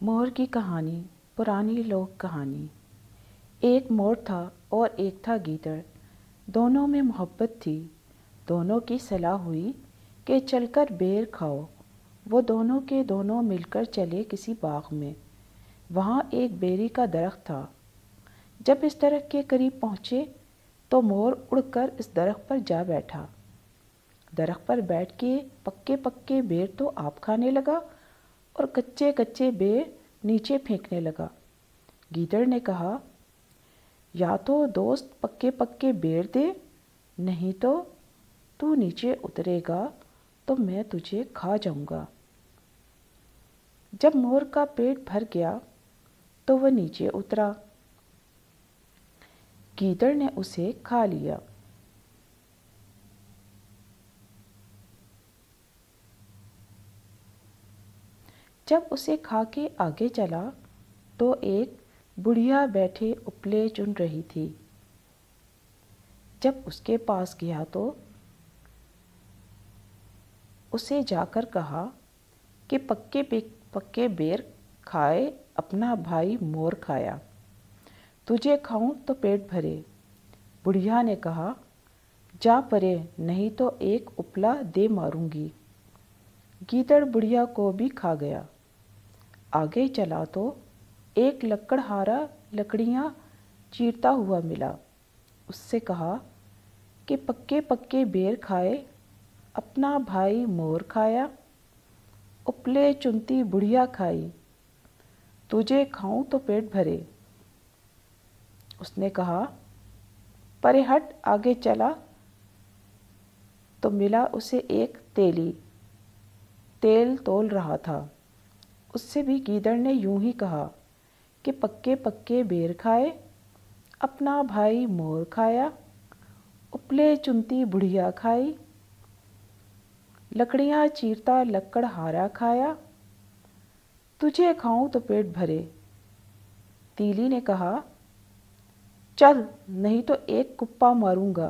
मोर की कहानी। पुरानी लोक कहानी। एक मोर था और एक था गीदड़। दोनों में मोहब्बत थी। दोनों की सलाह हुई कि चलकर बेर खाओ। वो दोनों के दोनों मिलकर चले किसी बाग में। वहाँ एक बेरी का दरख्त था। जब इस दरख्त के करीब पहुँचे तो मोर उड़कर इस दरख्त पर जा बैठा। दरख्त पर बैठ के पक्के पक्के बेर तो आप खाने लगा और कच्चे कच्चे बेर नीचे फेंकने लगा। गीदड़ ने कहा, या तो दोस्त पक्के पक्के बेर दे, नहीं तो तू नीचे उतरेगा तो मैं तुझे खा जाऊंगा। जब मोर का पेट भर गया तो वह नीचे उतरा। गीदड़ ने उसे खा लिया। जब उसे खा के आगे चला तो एक बुढ़िया बैठे उपले चुन रही थी। जब उसके पास गया तो उसे जाकर कहा कि पक्के बेर खाए अपना भाई मोर खाया, तुझे खाऊं तो पेट भरे। बुढ़िया ने कहा, जा परे, नहीं तो एक उपला दे मारूंगी। गीदड़ बुढ़िया को भी खा गया। आगे चला तो एक लकड़हारा लकड़ियां चीरता हुआ मिला। उससे कहा कि पक्के पक्के बेर खाए अपना भाई मोर खाया, उपले चुनती बुढ़िया खाई, तुझे खाऊं तो पेट भरे। उसने कहा, परे हट। आगे चला तो मिला उसे एक तेली, तेल तोल रहा था। उससे भी गीदड़ ने यूं ही कहा कि पक्के पक्के बेर खाए अपना भाई मोर खाया, उपले चुनती बुढ़िया खाई, लकड़ियां चीरता लकड़हारा खाया, तुझे खाऊं तो पेट भरे। तीली ने कहा, चल, नहीं तो एक कुप्पा मारूंगा।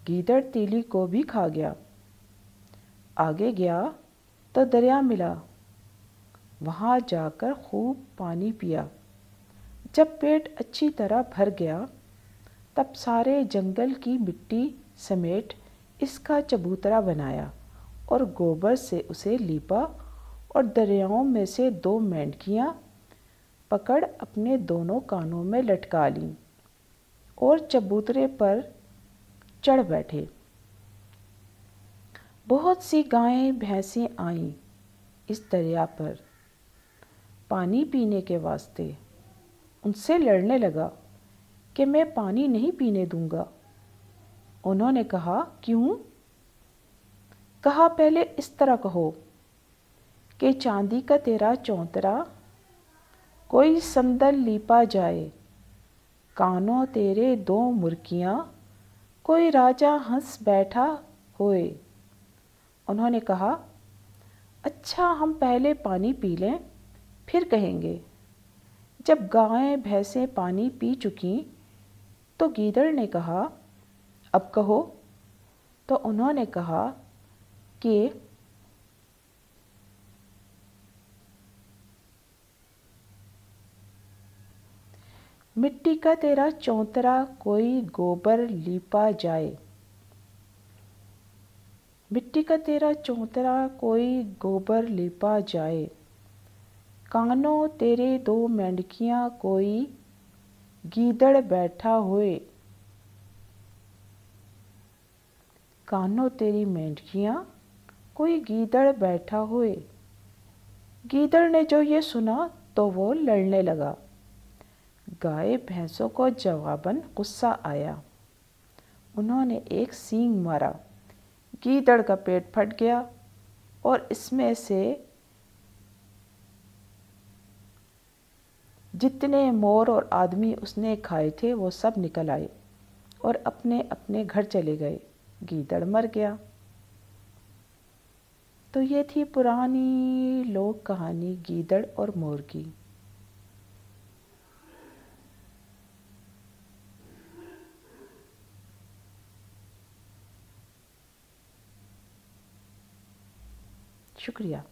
गीदड़ तीली को भी खा गया। आगे गया तो दरिया मिला। वहां जाकर खूब पानी पिया। जब पेट अच्छी तरह भर गया तब सारे जंगल की मिट्टी समेट इसका चबूतरा बनाया और गोबर से उसे लीपा और दरियाओं में से 2 मेंढकियां पकड़ अपने दोनों कानों में लटका लीं और चबूतरे पर चढ़ बैठे। बहुत सी गायें भैंसें आईं इस दरिया पर पानी पीने के वास्ते। उनसे लड़ने लगा कि मैं पानी नहीं पीने दूंगा। उन्होंने कहा, क्यों? कहा, पहले इस तरह कहो कि चांदी का तेरा चौतरा कोई समदल लीपा जाए, कानों तेरे 2 मुर्कियां कोई राजा हंस बैठा होए। उन्होंने कहा, अच्छा, हम पहले पानी पी लें फिर कहेंगे। जब गायें भैंसें पानी पी चुकीं तो गीदड़ ने कहा, अब कहो। तो उन्होंने कहा कि मिट्टी का तेरा चौतरा कोई गोबर लीपा जाए, मिट्टी का तेरा चौतरा कोई गोबर लीपा जाए, कानों तेरे 2 मेंढकियां कोई गीदड़ बैठा होए। कानों तेरी मेंढकियां कोई गीदड़ बैठा होए। गीदड़ ने जो ये सुना तो वो लड़ने लगा। गाय भैंसों को जवाबन गुस्सा आया। उन्होंने एक सींग मारा। गीदड़ का पेट फट गया और इसमें से जितने मोर और आदमी उसने खाए थे वो सब निकल आए और अपने अपने घर चले गए। गीदड़ मर गया। तो ये थी पुरानी लोक कहानी गीदड़ और मोर की। शुक्रिया।